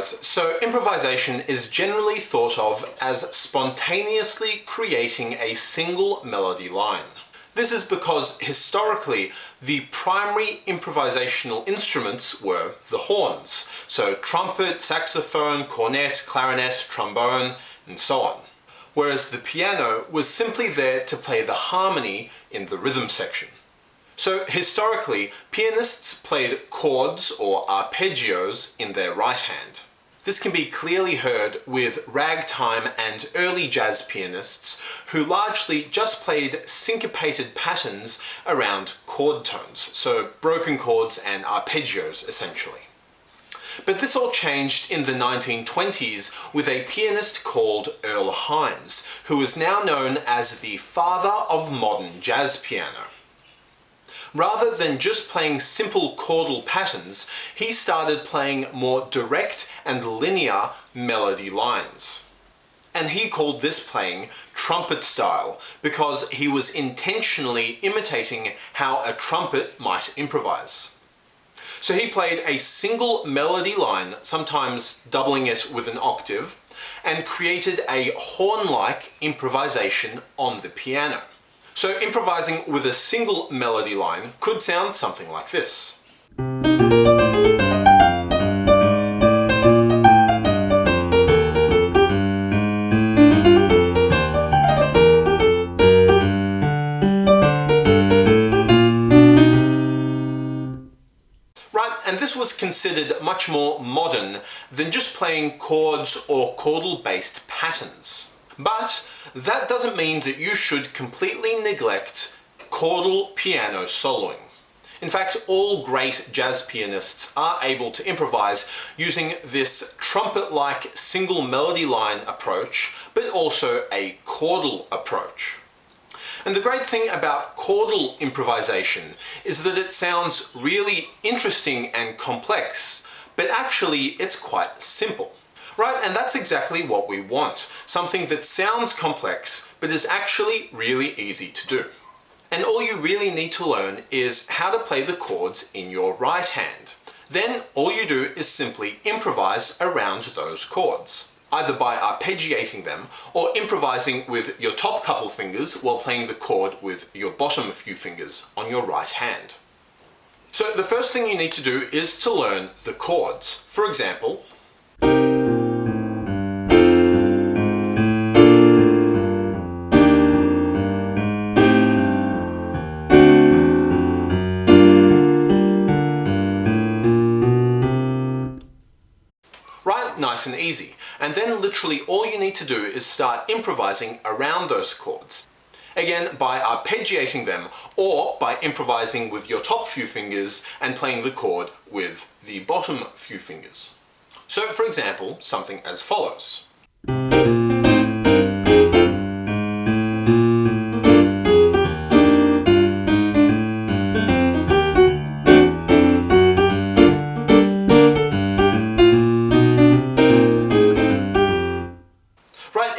guys. So improvisation is generally thought of as spontaneously creating a single melody line. This is because historically the primary improvisational instruments were the horns. So trumpet, saxophone, cornet, clarinet, trombone, and so on. Whereas the piano was simply there to play the harmony in the rhythm section. So historically, pianists played chords or arpeggios in their right hand. This can be clearly heard with ragtime and early jazz pianists who largely just played syncopated patterns around chord tones, so broken chords and arpeggios essentially. But this all changed in the 1920s with a pianist called Earl Hines, who is now known as the father of modern jazz piano. Rather than just playing simple chordal patterns, he started playing more direct and linear melody lines. And he called this playing trumpet-style because he was intentionally imitating how a trumpet might improvise. So he played a single melody line, sometimes doubling it with an octave, and created a horn-like improvisation on the piano. So improvising with a single melody line could sound something like this. Right, and this was considered much more modern than just playing chords or chordal-based patterns. But that doesn't mean that you should completely neglect chordal piano soloing. In fact, all great jazz pianists are able to improvise using this trumpet-like single melody line approach, but also a chordal approach. And the great thing about chordal improvisation is that it sounds really interesting and complex, but actually it's quite simple. Right, and that's exactly what we want. Something that sounds complex, but is actually really easy to do. And all you really need to learn is how to play the chords in your right hand. Then all you do is simply improvise around those chords, either by arpeggiating them or improvising with your top couple fingers while playing the chord with your bottom few fingers on your right hand. So the first thing you need to do is to learn the chords. For example, nice and easy. And then literally all you need to do is start improvising around those chords. Again, by arpeggiating them or by improvising with your top few fingers and playing the chord with the bottom few fingers. So for example, something as follows.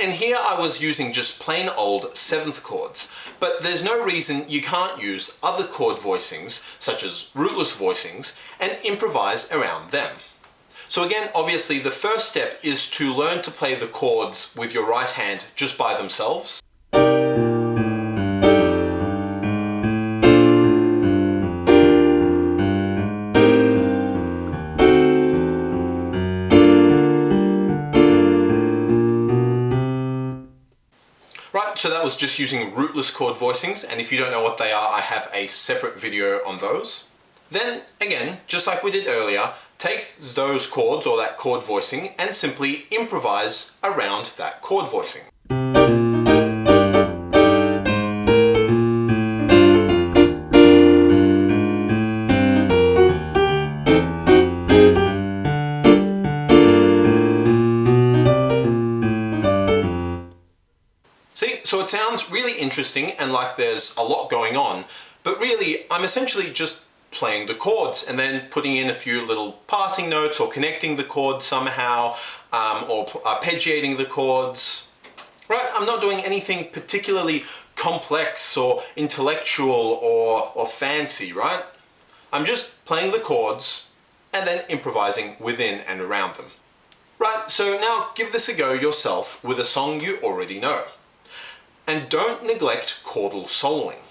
And here I was using just plain old seventh chords, but there's no reason you can't use other chord voicings, such as rootless voicings, and improvise around them. So again, obviously the first step is to learn to play the chords with your right hand just by themselves. Right, so that was just using rootless chord voicings, and if you don't know what they are, I have a separate video on those. Then, again, just like we did earlier, take those chords or that chord voicing and simply improvise around that chord voicing. See, so it sounds really interesting and like there's a lot going on, but really I'm essentially just playing the chords and then putting in a few little passing notes or connecting the chords somehow, or arpeggiating the chords. Right, I'm not doing anything particularly complex or intellectual or fancy, right? I'm just playing the chords and then improvising within and around them. Right, so now give this a go yourself with a song you already know. And don't neglect chordal soloing.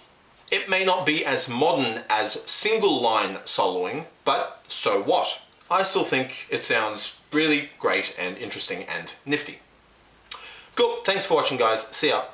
It may not be as modern as single line soloing, but so what? I still think it sounds really great and interesting and nifty. Cool, thanks for watching guys, see ya.